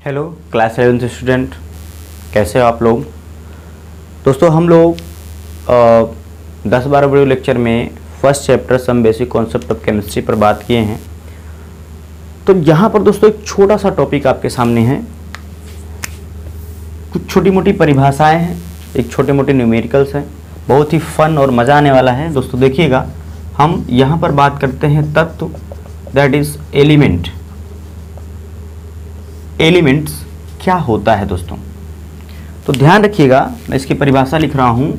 Hello class 11 student, कैसे हो आप लोग। दोस्तों हम लोग 10-12 वीडियो लेक्चर में first chapter some basic concept of chemistry पर बात किए हैं। तो यहाँ पर दोस्तों एक छोटा सा टॉपिक आपके सामने है, कुछ छोटी मोटी परिभाषाएं हैं, एक छोटे मोटे न्यूमेरिकल्स हैं, बहुत ही फन और मज़ा आने वाला है। दोस्तों देखिएगा, हम यहाँ पर बात करते हैं तत्व, दैट इज एलिमेंट। एलिमेंट्स क्या होता है दोस्तों, तो ध्यान रखिएगा, मैं इसकी परिभाषा लिख रहा हूँ।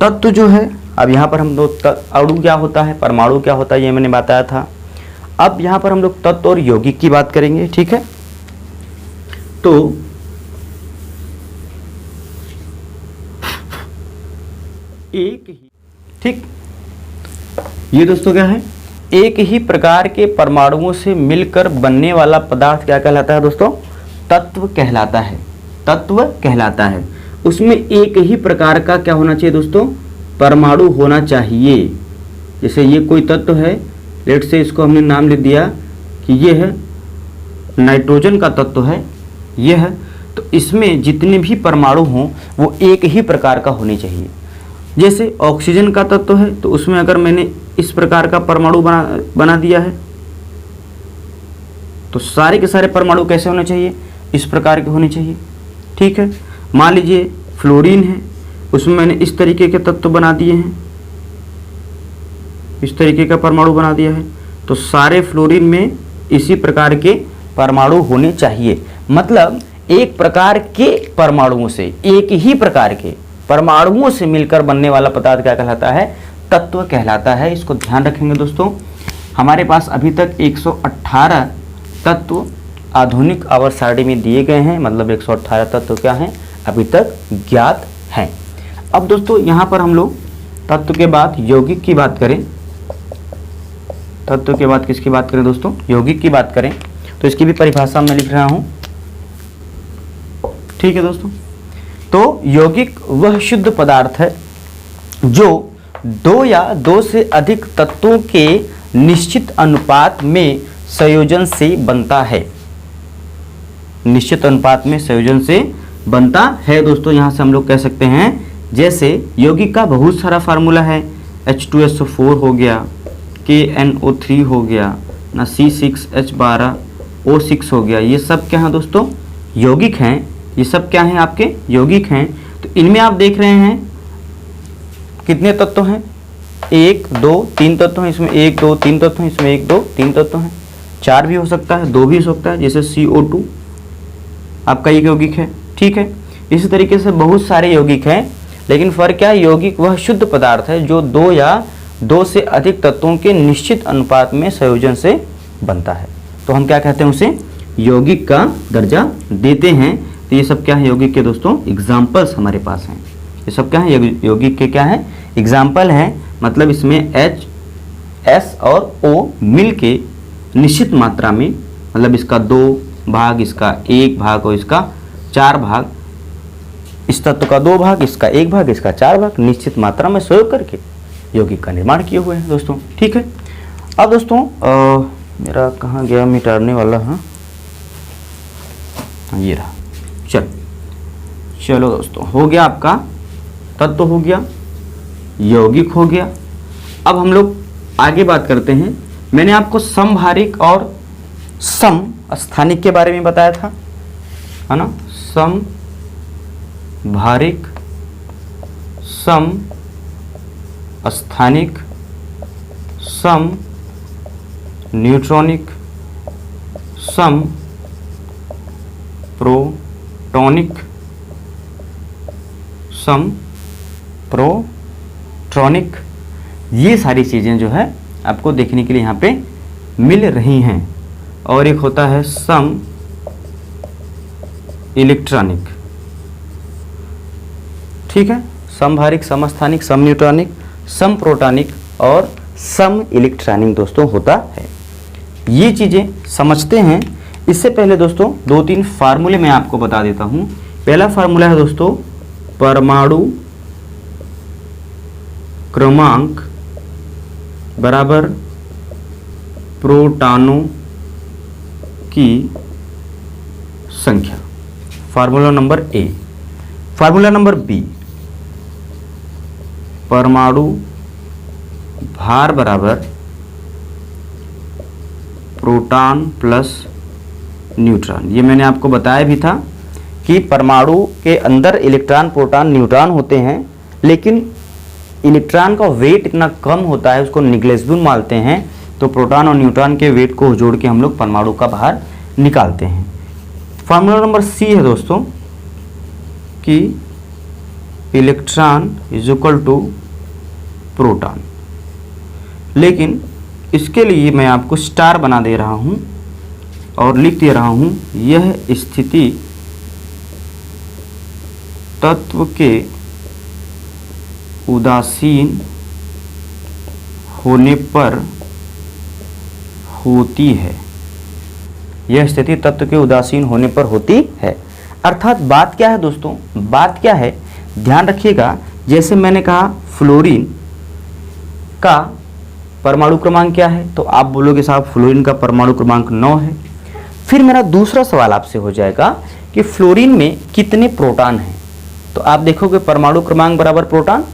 तत्व जो है, अब यहाँ पर हम लोग अणु क्या होता है, परमाणु क्या होता है, ये मैंने बताया था। अब यहाँ पर हम लोग तत्व और यौगिक की बात करेंगे, ठीक है। तो एक ही, ठीक, ये दोस्तों क्या है, एक ही प्रकार के परमाणुओं से मिलकर बनने वाला पदार्थ क्या कहलाता है दोस्तों, तत्व कहलाता है। तत्व कहलाता है, उसमें एक ही प्रकार का क्या होना चाहिए दोस्तों, परमाणु होना चाहिए। जैसे ये कोई तत्व है, लेट से इसको हमने नाम लिख दिया कि ये है नाइट्रोजन का तत्व है, ये है, तो इसमें जितने भी परमाणु हों वो एक ही प्रकार का होने चाहिए। जैसे ऑक्सीजन का तत्व है, तो उसमें अगर मैंने इस प्रकार का परमाणु बना दिया है, तो सारे के सारे परमाणु कैसे होने चाहिए, इस प्रकार के होने चाहिए, ठीक है। मान लीजिए फ्लोरीन है, उसमें मैंने इस तरीके के तत्व बना दिए हैं, इस तरीके का परमाणु बना दिया है, तो सारे फ्लोरीन में इसी प्रकार के परमाणु होने चाहिए। मतलब एक प्रकार के परमाणुओं से, एक ही प्रकार के परमाणुओं से मिलकर बनने वाला पदार्थ क्या कहलाता है, तत्व कहलाता है। इसको ध्यान रखेंगे दोस्तों। हमारे पास अभी तक 118 तत्व आधुनिक आवर्त सारणी में दिए गए हैं, मतलब 118 तत्व क्या हैं, अभी तक ज्ञात हैं। अब दोस्तों यहाँ पर हम लोग तत्व के बाद यौगिक की बात करें, तत्व के बाद किसकी बात करें दोस्तों, यौगिक की बात करें, तो इसकी भी परिभाषा मैं लिख रहा हूँ, ठीक है दोस्तों। तो यौगिक वह शुद्ध पदार्थ है जो दो या दो से अधिक तत्वों के निश्चित अनुपात में संयोजन से बनता है। निश्चित अनुपात में संयोजन से बनता है दोस्तों। यहाँ से हम लोग कह सकते हैं, जैसे यौगिक का बहुत सारा फार्मूला है, H2SO4 हो गया, KNO3 हो गया ना, C6H12O6 हो गया, ये सब क्या है दोस्तों, यौगिक हैं। ये सब क्या हैं, आपके यौगिक हैं। तो इनमें आप देख रहे हैं कितने तत्व हैं, 1 2 3 तत्व हैं, इसमें 1 2 3 तत्व हैं, इसमें 1 2 3 तत्व हैं, 4 भी हो सकता है, 2 भी हो सकता है, जैसे CO2 आपका एक यौगिक है, ठीक है। इसी तरीके से बहुत सारे यौगिक हैं, लेकिन फर्क क्या है, यौगिक वह शुद्ध पदार्थ है जो 2 या 2 से अधिक तत्वों के निश्चित अनुपात में संयोजन से बनता है। तो हम क्या कहते हैं, उसे यौगिक का दर्जा देते हैं। तो ये सब क्या है, यौगिक के दोस्तों एग्जाम्पल्स हमारे पास हैं। ये सब क्या है, यौगिक के क्या है, एग्जाम्पल हैं। मतलब इसमें H S और O मिल के निश्चित मात्रा में, मतलब इसका 2 भाग, इसका 1 भाग और इसका 4 भाग, इस तत्व का 2 भाग, इसका 1 भाग, इसका 4 भाग, निश्चित मात्रा में संयोग करके यौगिक का निर्माण किए हुए हैं दोस्तों, ठीक है। अब दोस्तों मेरा कहाँ गया मिटाने वाला, हाँ ये रहा, चलो दोस्तों, हो गया आपका तत्व, हो गया यौगिक, हो गया। अब हम लोग आगे बात करते हैं। मैंने आपको समभारिक और समस्थानिक के बारे में बताया था, है ना। समभारिक, समस्थानिक, सम न्यूट्रॉनिक, सम प्रोटॉनिक, सम प्रोटॉनिक, ये सारी चीज़ें जो है आपको देखने के लिए यहाँ पे मिल रही हैं। और एक होता है सम इलेक्ट्रॉनिक, ठीक है। समभारिक, समस्थानिक, सम न्यूट्रॉनिक, सम प्रोटॉनिक और सम इलेक्ट्रॉनिक दोस्तों होता है। ये चीज़ें समझते हैं। इससे पहले दोस्तों 2-3 फार्मूले मैं आपको बता देता हूँ। पहला फार्मूला है दोस्तों, परमाणु क्रमांक बराबर प्रोटॉनों की संख्या, formula number A. Formula number B, परमाणु भार बराबर प्रोटॉन प्लस न्यूट्रॉन। ये मैंने आपको बताया भी था कि परमाणु के अंदर इलेक्ट्रॉन, प्रोटॉन, न्यूट्रॉन होते हैं, लेकिन इलेक्ट्रॉन का वेट इतना कम होता है, उसको निग्लेजिबल मानते हैं, तो प्रोटॉन और न्यूट्रॉन के वेट को जोड़ के हम लोग परमाणु का भार निकालते हैं। फार्मूला नंबर सी है दोस्तों कि electron is equal to proton, लेकिन इसके लिए मैं आपको स्टार बना दे रहा हूं और लिख दे रहा हूं, यह स्थिति तत्व के उदासीन होने पर होती है। यह स्थिति तत्व के उदासीन होने पर होती है। अर्थात बात क्या है दोस्तों, बात क्या है, ध्यान रखिएगा। जैसे मैंने कहा फ्लोरीन का परमाणु क्रमांक क्या है, तो आप बोलोगे साहब फ्लोरीन का परमाणु क्रमांक 9 है। फिर मेरा दूसरा सवाल आपसे हो जाएगा कि फ्लोरीन में कितने प्रोटॉन हैं, तो आप देखोगे परमाणु क्रमांक बराबर प्रोटॉन,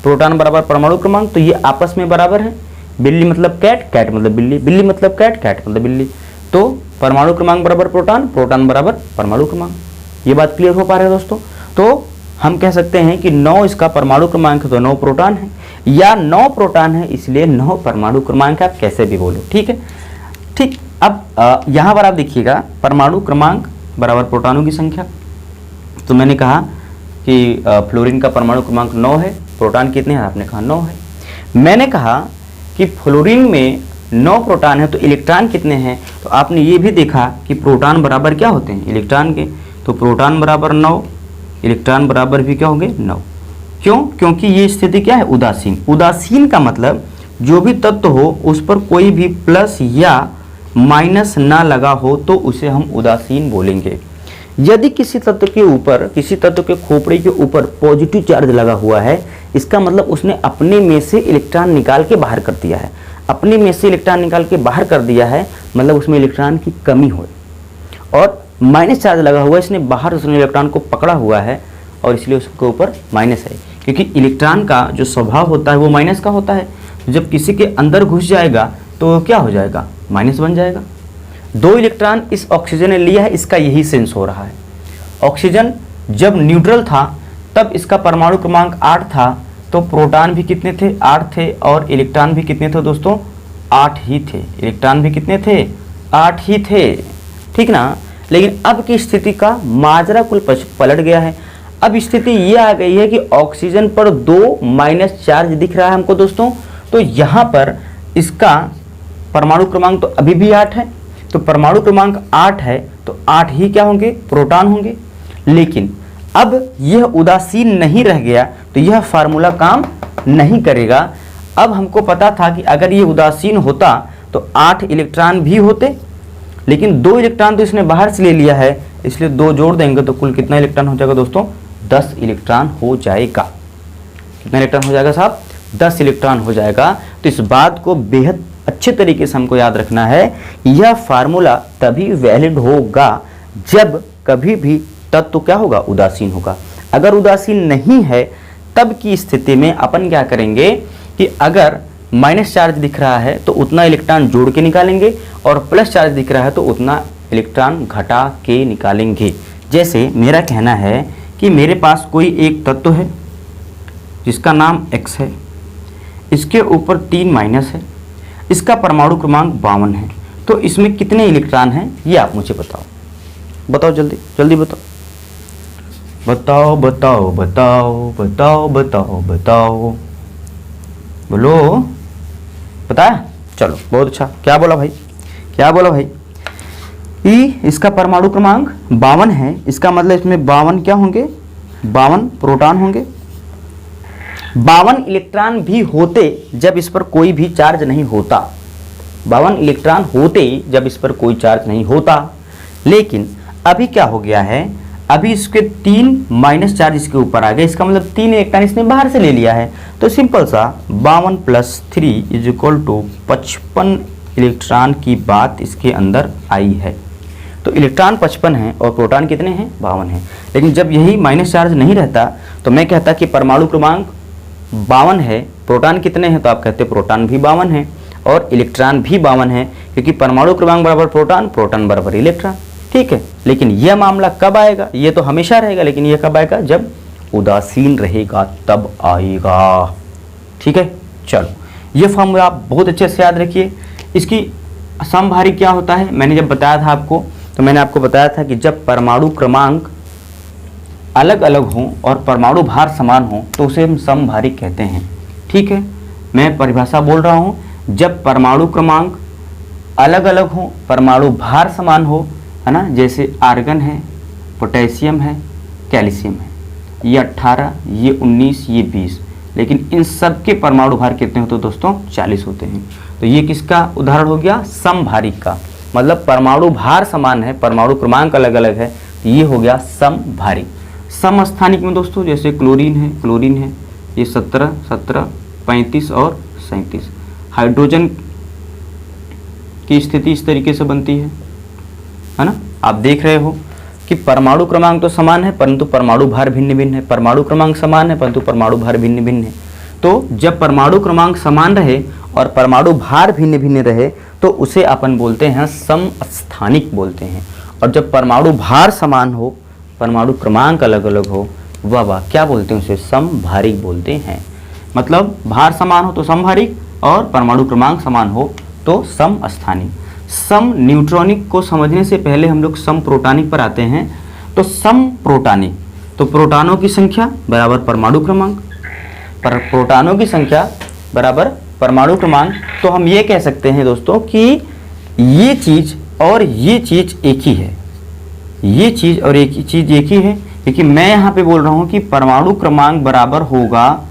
प्रोटॉन बराबर परमाणु क्रमांक, तो ये आपस में बराबर है। बिल्ली मतलब कैट, कैट मतलब बिल्ली, बिल्ली मतलब कैट, कैट मतलब बिल्ली, तो परमाणु क्रमांक बराबर प्रोटॉन, प्रोटॉन बराबर परमाणु क्रमांक। ये बात क्लियर हो पा रहा है दोस्तों। तो हम कह सकते हैं कि 9 इसका परमाणु क्रमांक है तो 9 प्रोटॉन है, या 9 प्रोटॉन है इसलिए 9 परमाणु क्रमांक, आप कैसे भी बोलो, ठीक है। ठीक, अब यहाँ पर आप देखिएगा परमाणु क्रमांक बराबर प्रोटॉनों की संख्या। तो मैंने कहा कि फ्लोरीन का परमाणु क्रमांक 9 है, प्रोटॉन कितने हैं, आपने कहा 9 है। मैंने कहा कि फ्लोरीन में 9 प्रोटॉन है तो इलेक्ट्रॉन कितने हैं, तो आपने ये भी देखा कि प्रोटॉन बराबर क्या होते हैं, इलेक्ट्रॉन के, तो प्रोटॉन बराबर 9, इलेक्ट्रॉन बराबर भी क्या होंगे 9। क्यों, क्योंकि ये स्थिति क्या है, उदासीन। उदासीन का मतलब जो भी तत्व हो उस पर कोई भी प्लस या माइनस ना लगा हो तो उसे हम उदासीन बोलेंगे। यदि किसी तत्व के ऊपर, किसी तत्व के खोपड़ी के ऊपर पॉजिटिव चार्ज लगा हुआ है, इसका मतलब उसने अपने में से इलेक्ट्रॉन निकाल के बाहर कर दिया है। अपने में से इलेक्ट्रॉन निकाल के बाहर कर दिया है मतलब उसमें इलेक्ट्रॉन की कमी हो। और माइनस चार्ज लगा हुआ है, इसने बाहर उसने इलेक्ट्रॉन को पकड़ा हुआ है और इसलिए उसके ऊपर माइनस है, क्योंकि इलेक्ट्रॉन का जो स्वभाव होता है वो माइनस का होता है। जब किसी के अंदर घुस जाएगा तो क्या हो जाएगा, माइनस बन जाएगा। 2 इलेक्ट्रॉन इस ऑक्सीजन ने लिया है, इसका यही सेंस हो रहा है। ऑक्सीजन जब न्यूट्रल था तब इसका परमाणु क्रमांक 8 था, तो प्रोटॉन भी कितने थे, 8 थे, और इलेक्ट्रॉन भी कितने थे दोस्तों, 8 ही थे। इलेक्ट्रॉन भी कितने थे, 8 ही थे, ठीक ना। लेकिन अब की स्थिति का माजरा कुल पलट गया है। अब स्थिति ये आ गई है कि ऑक्सीजन पर 2 माइनस चार्ज दिख रहा है हमको दोस्तों, तो यहाँ पर इसका परमाणु क्रमांक तो अभी भी 8 है, तो परमाणु क्रमांक 8 है तो 8 ही क्या होंगे, प्रोटॉन होंगे। लेकिन अब यह उदासीन नहीं रह गया तो यह फार्मूला काम नहीं करेगा। अब हमको पता था कि अगर ये उदासीन होता तो 8 इलेक्ट्रॉन भी होते, लेकिन 2 इलेक्ट्रॉन तो इसने बाहर से ले लिया है, इसलिए 2 जोड़ देंगे तो कुल कितना इलेक्ट्रॉन हो जाएगा दोस्तों, 10 इलेक्ट्रॉन हो जाएगा। कितना इलेक्ट्रॉन हो जाएगा साहब, 10 इलेक्ट्रॉन हो जाएगा। तो इस बात को बेहद अच्छे तरीके से हमको याद रखना है, यह फार्मूला तभी वैलिड होगा जब कभी भी तत्व क्या होगा, उदासीन होगा। अगर उदासीन नहीं है तब की स्थिति में अपन क्या करेंगे कि अगर माइनस चार्ज दिख रहा है तो उतना इलेक्ट्रॉन जोड़ के निकालेंगे, और प्लस चार्ज दिख रहा है तो उतना इलेक्ट्रॉन घटा के निकालेंगे। जैसे मेरा कहना है कि मेरे पास कोई एक तत्व है जिसका नाम X है, इसके ऊपर 3 माइनस है, इसका परमाणु क्रमांक 52 है, तो इसमें कितने इलेक्ट्रॉन हैं ये आप मुझे बताओ। बताओ जल्दी जल्दी बताओ, बताओ बताओ बताओ बताओ बताओ बताओ, बोलो, बताया, चलो बहुत अच्छा। क्या बोला भाई, क्या बोला भाई, इसका परमाणु क्रमांक 52 है, इसका मतलब इसमें 52 क्या होंगे, 52 प्रोटॉन होंगे। 52 इलेक्ट्रॉन भी होते जब इस पर कोई भी चार्ज नहीं होता, 52 इलेक्ट्रॉन होते जब इस पर कोई चार्ज नहीं होता। लेकिन अभी क्या हो गया है, अभी इसके 3 माइनस चार्ज इसके ऊपर आ गए, इसका मतलब 3 इलेक्ट्रॉन इसने बाहर से ले लिया है। तो सिंपल सा 52 + 3 = 55 इलेक्ट्रॉन की बात इसके अंदर आई है। तो इलेक्ट्रॉन 55 है और प्रोटॉन कितने हैं, 52 हैं। लेकिन जब यही माइनस चार्ज नहीं रहता तो मैं कहता कि परमाणु क्रमांक 52 है, प्रोटॉन कितने हैं, तो आप कहते प्रोटॉन भी 52 है और इलेक्ट्रॉन भी 52 है, क्योंकि परमाणु क्रमांक बराबर प्रोटॉन, प्रोटॉन बराबर इलेक्ट्रॉन। ठीक है, लेकिन यह मामला कब आएगा, ये तो हमेशा रहेगा, लेकिन यह कब आएगा, जब उदासीन रहेगा तब आएगा। ठीक है, चलो ये फॉर्मूला आप बहुत अच्छे से याद रखिए। इसकी समभारी क्या होता है, मैंने जब बताया था आपको, तो मैंने आपको बताया था कि जब परमाणु क्रमांक अलग अलग हों और परमाणु भार समान हो तो उसे हम समभारी कहते हैं। ठीक है, मैं परिभाषा बोल रहा हूँ, जब परमाणु क्रमांक अलग अलग हो, परमाणु भार समान हो, है ना, जैसे आर्गन है, पोटेशियम है, कैल्शियम है, ये 18, ये 19, ये 20, लेकिन इन सब के परमाणु भार कितने होते हैं दोस्तों, 40 होते हैं। तो ये किसका उदाहरण हो गया, समभारी का, मतलब परमाणु भार समान है, परमाणु क्रमांक अलग अलग है, तो ये हो गया समभारी। समस्थानिक में दोस्तों जैसे क्लोरीन है, ये 17, 35 और 37। हाइड्रोजन की स्थिति इस तरीके से बनती है ना, आप देख रहे हो कि परमाणु क्रमांक तो समान है परंतु परमाणु भार भिन्न भिन्न है, परमाणु क्रमांक समान है परंतु परमाणु भार भिन्न भिन्न है। तो जब परमाणु क्रमांक समान रहे और परमाणु भार भिन्न भिन्न रहे तो उसे अपन बोलते हैं समस्थानिक बोलते हैं, और जब परमाणु भार समान हो, परमाणु क्रमांक अलग अलग हो, वह क्या बोलते हैं, उसे समभारिक बोलते हैं। मतलब भार समान हो तो समभारिक और परमाणु क्रमांक समान हो तो समस्थानिक। सम न्यूट्रॉनिक को समझने से पहले हम लोग सम प्रोटॉनिक पर आते हैं। तो सम प्रोटॉनिक, तो प्रोटॉनों की संख्या बराबर परमाणु क्रमांक, पर प्रोटॉनों की संख्या बराबर परमाणु क्रमांक। तो हम ये कह सकते हैं दोस्तों कि ये चीज और ये चीज एक ही है, ये चीज और एक ही चीज एक ही है, क्योंकि मैं यहाँ पे बोल रहा हूँ कि परमाणु क्रमांक बराबर होगा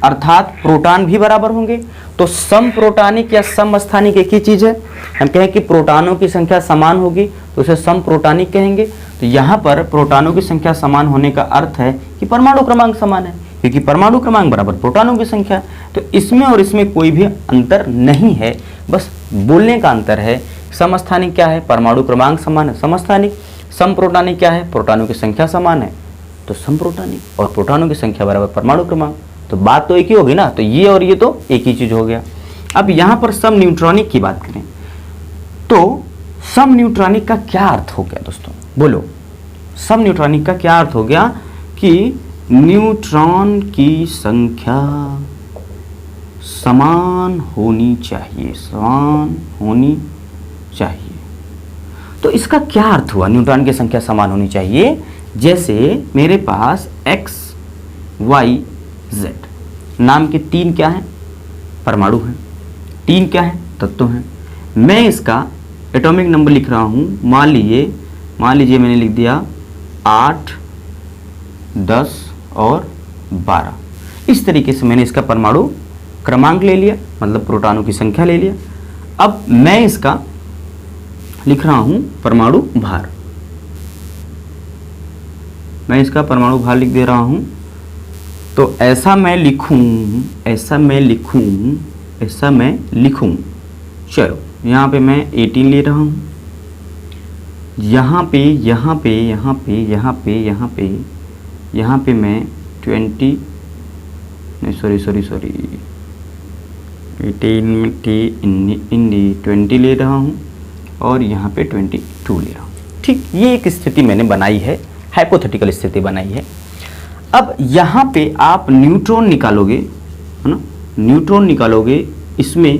अर्थात प्रोटॉन भी बराबर होंगे। तो सम प्रोटॉनिक या समस्थानिक एक ही चीज है। हम कहें कि प्रोटॉनों की संख्या समान होगी तो उसे सम प्रोटॉनिक कहेंगे। तो यहाँ पर प्रोटॉनों की संख्या समान होने का अर्थ है कि परमाणु क्रमांक समान है, क्योंकि परमाणु क्रमांक बराबर प्रोटॉनों की संख्या। तो इसमें और इसमें कोई भी अंतर नहीं है, बस बोलने का अंतर है। समस्थानिक क्या है, परमाणु क्रमांक समान है समस्थानिक। सम प्रोटॉनिक क्या है, प्रोटॉनों की संख्या समान है तो सम प्रोटॉनिक, और प्रोटॉनों की संख्या बराबर परमाणु क्रमांक। तो बात तो एक ही होगी ना, तो ये और ये तो एक ही चीज हो गया। अब यहाँ पर सम न्यूट्रॉनिक की बात करें तो सम न्यूट्रॉनिक का क्या अर्थ हो गया दोस्तों, बोलो। सम न्यूट्रॉनिक का क्या अर्थ हो गया कि न्यूट्रॉन की संख्या समान होनी चाहिए, समान होनी चाहिए। तो इसका क्या अर्थ हुआ, न्यूट्रॉन की संख्या समान होनी चाहिए। जैसे मेरे पास x, y, z नाम के 3 क्या हैं, परमाणु हैं, 3 क्या हैं, तत्व हैं। मैं इसका एटॉमिक नंबर लिख रहा हूँ, मान लीजिए मैंने लिख दिया 8, 10 और 12। इस तरीके से मैंने इसका परमाणु क्रमांक ले लिया, मतलब प्रोटॉनों की संख्या ले लिया। अब मैं इसका लिख रहा हूं परमाणु भार, मैं इसका परमाणु भार लिख दे रहा हूं। तो ऐसा मैं लिखूं, चलो यहाँ पे मैं 18 ले रहा हूं, यहाँ पे मैं 20, नहीं सॉरी 18 में टी 20 ले रहा हूँ और यहाँ पे 22 ले रहा हूँ। ठीक, ये एक स्थिति मैंने बनाई है, हाइपोथेटिकल स्थिति बनाई है। अब यहाँ पे आप न्यूट्रॉन निकालोगे, है ना, न्यूट्रॉन निकालोगे, इसमें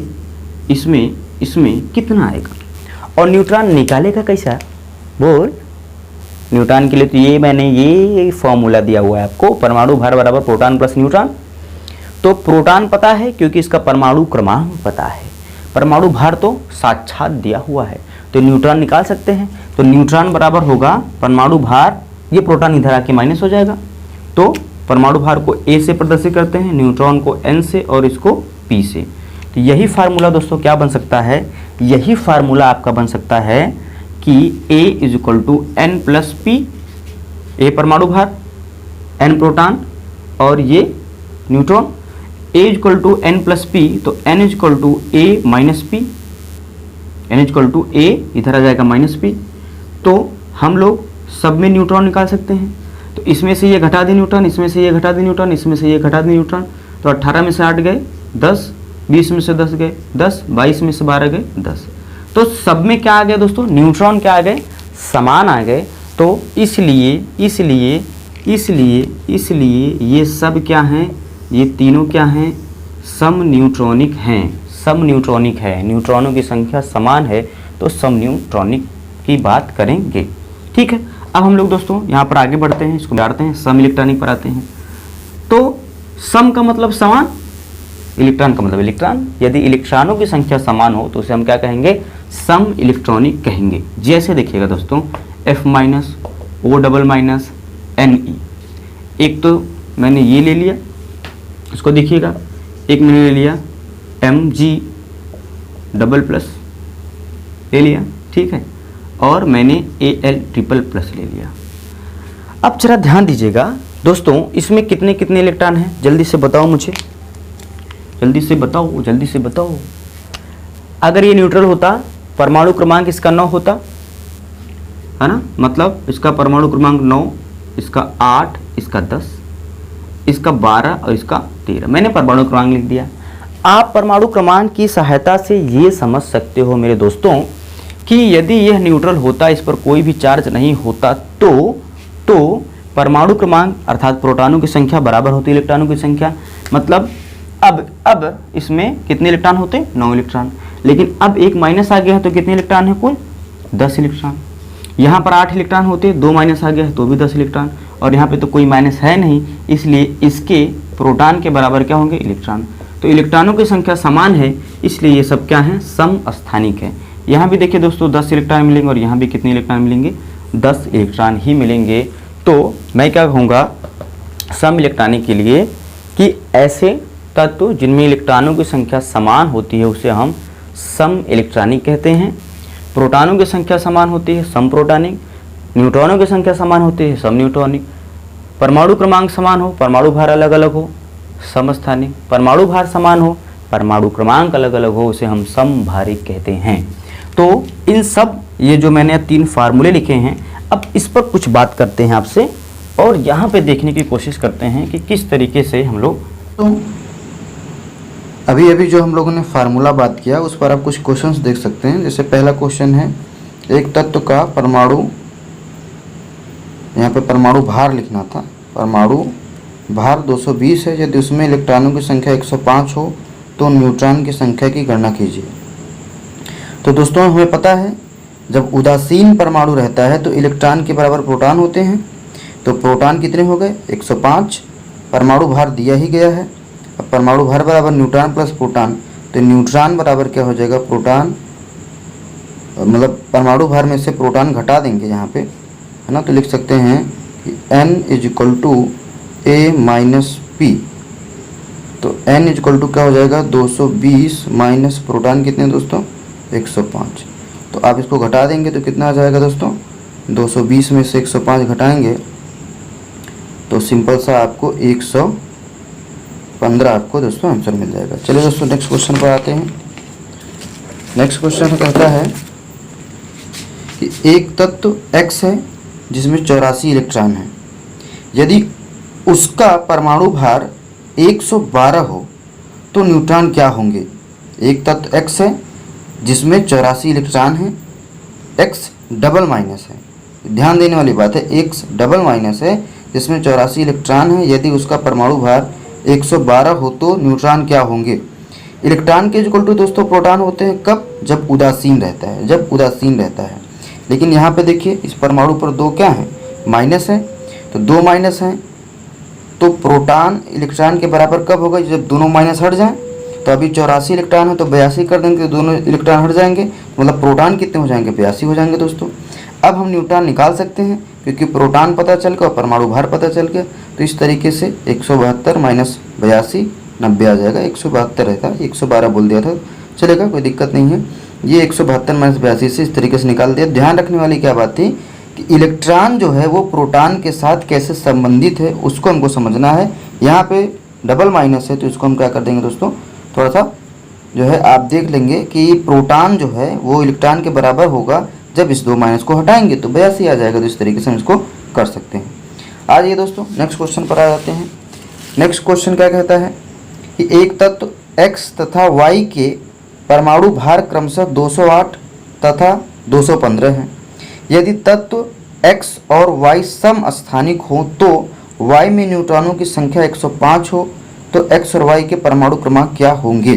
कितना आएगा, और न्यूट्रॉन निकालेगा कैसा, बोल। न्यूट्रॉन के लिए तो ये फॉर्मूला दिया हुआ है आपको, परमाणु भार बराबर प्रोटॉन प्लस न्यूट्रॉन। तो प्रोटॉन पता है क्योंकि इसका परमाणु क्रमांक पता है, परमाणु भार तो साक्षात दिया हुआ है, तो न्यूट्रॉन निकाल सकते हैं। तो न्यूट्रॉन बराबर होगा परमाणु भार, ये प्रोटॉन इधर आके माइनस हो जाएगा, तो परमाणु भार को A से प्रदर्शित करते हैं, न्यूट्रॉन को N से और इसको P से। तो यही फार्मूला दोस्तों क्या बन सकता है, यही फार्मूला आपका बन सकता है कि A = N+P, A परमाणु भार, N प्रोटॉन और ये न्यूट्रॉन। A = N+P, तो N = A - P, N = A, इधर आ जाएगा -P। तो हम लोग सब में न्यूट्रॉन निकाल सकते हैं। तो इसमें से ये घटा दें न्यूट्रॉन, इसमें से ये घटा दें न्यूट्रॉन, इसमें से ये घटा दें न्यूट्रॉन। तो 18 में से 8 गए 10, 20 में से 10 गए 10, 22 में से 12 गए 10। तो सब में क्या आ गया दोस्तों, न्यूट्रॉन क्या आ गए, समान आ गए। तो इसलिए ये सब क्या हैं, ये तीनों क्या हैं, सम न्यूट्रॉनिक हैं। सम न्यूट्रॉनिक है, न्यूट्रॉनों की संख्या समान है तो सम न्यूट्रॉनिक की बात करेंगे। ठीक है, अब हम लोग दोस्तों यहाँ पर आगे बढ़ते हैं, इसको बढ़ाते हैं, सम इलेक्ट्रॉनिक पर आते हैं। तो सम का मतलब समान, इलेक्ट्रॉन का मतलब इलेक्ट्रॉन। यदि इलेक्ट्रॉनों की संख्या समान हो तो उसे हम क्या कहेंगे, सम इलेक्ट्रॉनिक कहेंगे। जैसे देखिएगा दोस्तों F minus O double minus Ne, एक तो मैंने ये ले लिया, इसको देखिएगा, एक मैंने ले लिया Mg डबल प्लस ले लिया, ठीक है, और मैंने Al ट्रिपल प्लस ले लिया। अब जरा ध्यान दीजिएगा दोस्तों, इसमें कितने कितने इलेक्ट्रॉन हैं, जल्दी से बताओ मुझे, जल्दी से बताओ। अगर ये न्यूट्रल होता, परमाणु क्रमांक इसका 9 होता, है ना, मतलब इसका परमाणु क्रमांक 9, इसका 8, इसका 10, इसका 12 और इसका 13। मैंने परमाणु क्रमांक लिख दिया। आप परमाणु क्रमांक की सहायता से ये समझ सकते हो मेरे दोस्तों कि यदि यह न्यूट्रल होता, इस पर कोई भी चार्ज नहीं होता, तो परमाणु क्रमांक अर्थात प्रोटॉनों की संख्या बराबर होती इलेक्ट्रॉनों की संख्या। मतलब अब इसमें कितने इलेक्ट्रॉन होते, 9 इलेक्ट्रॉन। लेकिन अब एक माइनस आ गया है तो कितने इलेक्ट्रॉन है, कुल 10 इलेक्ट्रॉन। यहाँ पर 8 इलेक्ट्रॉन होते, 2 माइनस आ गया है तो भी 10 इलेक्ट्रॉन, और यहाँ पे तो कोई माइनस है नहीं, इसलिए इसके प्रोटॉन के बराबर क्या होंगे, इलेक्ट्रॉन। तो इलेक्ट्रॉनों की संख्या समान है, इसलिए ये सब क्या है, समस्थानिक है। यहाँ भी देखिए दोस्तों 10 इलेक्ट्रॉन मिलेंगे और यहाँ भी कितने इलेक्ट्रॉन मिलेंगे, 10 इलेक्ट्रॉन ही मिलेंगे। तो मैं क्या कहूँगा सम इलेक्ट्रॉनिक के लिए कि ऐसे तत्व जिनमें इलेक्ट्रॉनों की संख्या समान होती है उसे हम सम इलेक्ट्रॉनिक कहते हैं। प्रोटॉनों की संख्या समान होती है सम प्रोटॉनिक, न्यूट्रॉनों की संख्या समान होती है सम न्यूट्रॉनिक, परमाणु क्रमांक समान हो, परमाणु भार अलग अलग हो समस्थानिक, परमाणु भार समान हो, परमाणु क्रमांक अलग अलग हो, उसे हम समभारिक कहते हैं। तो इन सब ये जो मैंने 3 फार्मूले लिखे हैं, अब इस पर कुछ बात करते हैं आपसे और यहाँ पे देखने की कोशिश करते हैं कि किस तरीके से हम लोग, तो अभी जो हम लोगों ने फार्मूला बात किया उस पर आप कुछ क्वेश्चंस देख सकते हैं। जैसे पहला क्वेश्चन है, एक तत्व का परमाणु, यहाँ पे परमाणु भार लिखना था, परमाणु भार 220 है, यदि उसमें इलेक्ट्रॉनों की संख्या 105 हो तो न्यूट्रॉन की संख्या की गणना कीजिए। तो दोस्तों हमें पता है जब उदासीन परमाणु रहता है तो इलेक्ट्रॉन के बराबर प्रोटॉन होते हैं। तो प्रोटॉन कितने हो गए, 105, परमाणु भार दिया ही गया है। अब परमाणु भार बराबर न्यूट्रॉन प्लस प्रोटॉन, तो न्यूट्रॉन बराबर क्या हो जाएगा, प्रोटॉन, मतलब परमाणु भार में से प्रोटॉन घटा देंगे यहाँ पे, है ना, तो लिख सकते हैं कि N = A - P। तो N = क्या हो जाएगा, 220 माइनस प्रोटॉन कितने दोस्तों, 105। तो आप इसको घटा देंगे तो कितना आ जाएगा दोस्तों, 220 में से 105 घटाएंगे तो सिंपल सा आपको 115 आपको दोस्तों आंसर मिल जाएगा। चलिए दोस्तों नेक्स्ट क्वेश्चन पर आते हैं। नेक्स्ट क्वेश्चन कहता है कि एक तत्व X है जिसमें 84 इलेक्ट्रॉन है, यदि उसका परमाणु भार 112 हो तो न्यूट्रॉन क्या होंगे। एक तत्व X है जिसमें 84 इलेक्ट्रॉन है, X डबल माइनस है, ध्यान देने वाली बात है, X डबल माइनस है जिसमें 84 इलेक्ट्रॉन है, यदि उसका परमाणु भार 112 हो तो न्यूट्रॉन क्या होंगे। इलेक्ट्रॉन के इक्वल टू दोस्तों प्रोटॉन होते हैं कब, जब उदासीन रहता है, जब उदासीन रहता है। लेकिन यहाँ पे देखिए इस परमाणु पर 2 क्या है, माइनस है, तो 2 माइनस हैं, तो प्रोटॉन इलेक्ट्रॉन के बराबर कब होगा, जब दोनों माइनस हट जाएं। तो अभी 84 इलेक्ट्रॉन है तो 82 कर देंगे, तो दोनों इलेक्ट्रॉन हट जाएंगे, मतलब प्रोटॉन कितने हो जाएंगे, 82 हो जाएंगे दोस्तों। अब हम न्यूट्रॉन निकाल सकते हैं क्योंकि प्रोटॉन पता चल गया और परमाणु भार पता चल गया। तो इस तरीके से 172 माइनस 82 90 आ जाएगा, 172 रहता है, 112 बोल दिया था, चलेगा, कोई दिक्कत नहीं है। ये 172 माइनस 82 से इस तरीके से निकाल दिया। ध्यान रखने वाली क्या बात थी कि इलेक्ट्रॉन जो है वो प्रोटॉन के साथ कैसे संबंधित है उसको हमको समझना है। यहाँ पे डबल माइनस है तो इसको हम क्या कर देंगे दोस्तों, थोड़ा सा जो है आप देख लेंगे कि प्रोटॉन जो है वो इलेक्ट्रॉन के बराबर होगा जब इस 2 माइनस को हटाएंगे तो 82 आ जाएगा। तो इस तरीके से हम इसको कर सकते हैं। आ जाइए दोस्तों नेक्स्ट क्वेश्चन पर आ जाते हैं। नेक्स्ट क्वेश्चन क्या कहता है कि एक तत्व x तथा y के परमाणु भार क्रमशः 208 तथा 215 है। यदि तत्व x और y समस्थानिक हो तो y में न्यूट्रॉनों की संख्या 105 हो तो x और y के परमाणु क्रमांक क्या होंगे।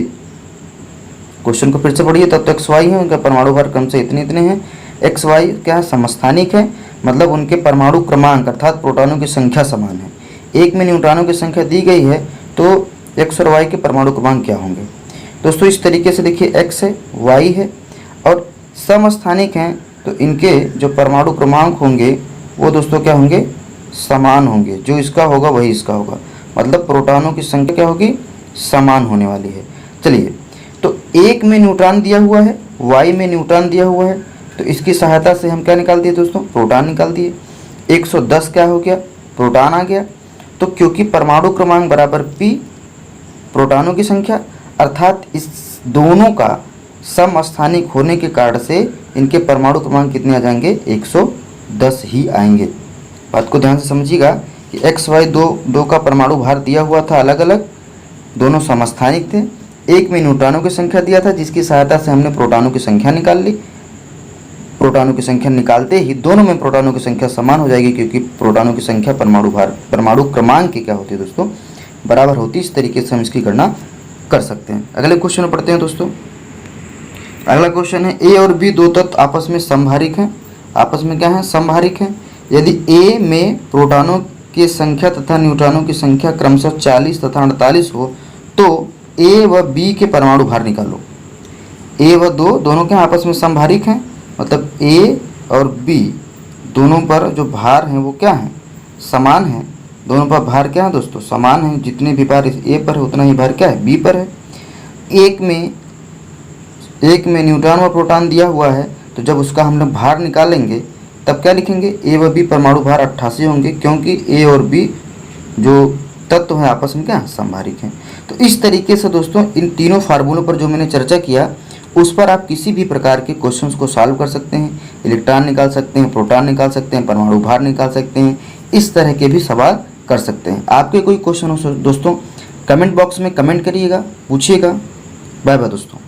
क्वेश्चन को फिर से पढ़िए। तत्व x y है, उनका परमाणु भार क्रमशः इतने हैं। x y क्या है, समस्थानिक है, मतलब उनके परमाणु क्रमांक अर्थात प्रोटॉनों की संख्या समान है। एक में न्यूट्रॉनों की संख्या दी गई है तो x और y के परमाणु क्रमांक क्या होंगे। दोस्तों इस तरीके से देखिए, x है, y है और समस्थानिक हैं, तो इनके जो परमाणु क्रमांक होंगे वो दोस्तों क्या होंगे, समान होंगे। जो इसका होगा वही इसका होगा, मतलब प्रोटॉनों की संख्या क्या होगी, समान होने वाली है। चलिए, तो एक में न्यूट्रॉन दिया हुआ है, y में न्यूट्रॉन दिया हुआ है, तो इसकी सहायता से हम क्या निकाल दिए दोस्तों, प्रोटॉन निकाल दिए। 110 क्या हो गया, प्रोटॉन आ गया। तो क्योंकि परमाणु क्रमांक बराबर p प्रोटॉनों की संख्या, अर्थात इस दोनों का समस्थानिक होने के कारण से इनके परमाणु क्रमांक कितने आ जाएंगे, 110 ही आएंगे। बात को ध्यान से समझिएगा कि x y दो का परमाणु भार दिया हुआ था अलग अलग, दोनों समस्थानिक थे। एक में न्यूट्रॉनों की संख्या दिया था जिसकी सहायता से हमने प्रोटॉनों की संख्या निकाल ली। प्रोटॉनों की संख्या निकालते ही दोनों में प्रोटॉनों की संख्या समान हो जाएगी, क्योंकि प्रोटॉनों की संख्या परमाणु क्रमांक की क्या होती है दोस्तों, बराबर होती है। इस तरीके से हम इसकी गणना कर सकते हैं। अगले क्वेश्चन में पढ़ते हैं दोस्तों। अगला क्वेश्चन है, ए और बी दो तत्व आपस में समभारिक हैं। आपस में क्या है, समभारिक हैं। यदि ए में प्रोटॉनों की संख्या तथा न्यूट्रॉनों की संख्या क्रमशः 40 तथा 48 हो तो ए व बी के परमाणु भार निकालो। ए व दोनों क्या आपस में समभारिक हैं, मतलब ए और बी दोनों पर जो भार हैं वो क्या हैं, समान हैं। दोनों पर भार क्या है दोस्तों, समान है। जितने भी भार ए पर है उतना ही भार क्या है, बी पर है। एक में न्यूट्रॉन व प्रोटॉन दिया हुआ है, तो जब उसका हमने भार निकालेंगे तब क्या लिखेंगे, ए व बी परमाणु भार 88 होंगे, क्योंकि ए और बी जो तत्व हैं आपस में क्या समभारिक हैं। तो इस तरीके से दोस्तों इन तीनों फार्मूलों पर जो मैंने चर्चा किया उस पर आप किसी भी प्रकार के क्वेश्चंस को सॉल्व कर सकते हैं। इलेक्ट्रॉन निकाल सकते हैं, प्रोटॉन निकाल सकते हैं, परमाणु भार निकाल सकते हैं, इस तरह के भी सवाल कर सकते हैं। आपके कोई क्वेश्चन हो दोस्तों कमेंट बॉक्स में कमेंट करिएगा, पूछिएगा। बाय बाय दोस्तों।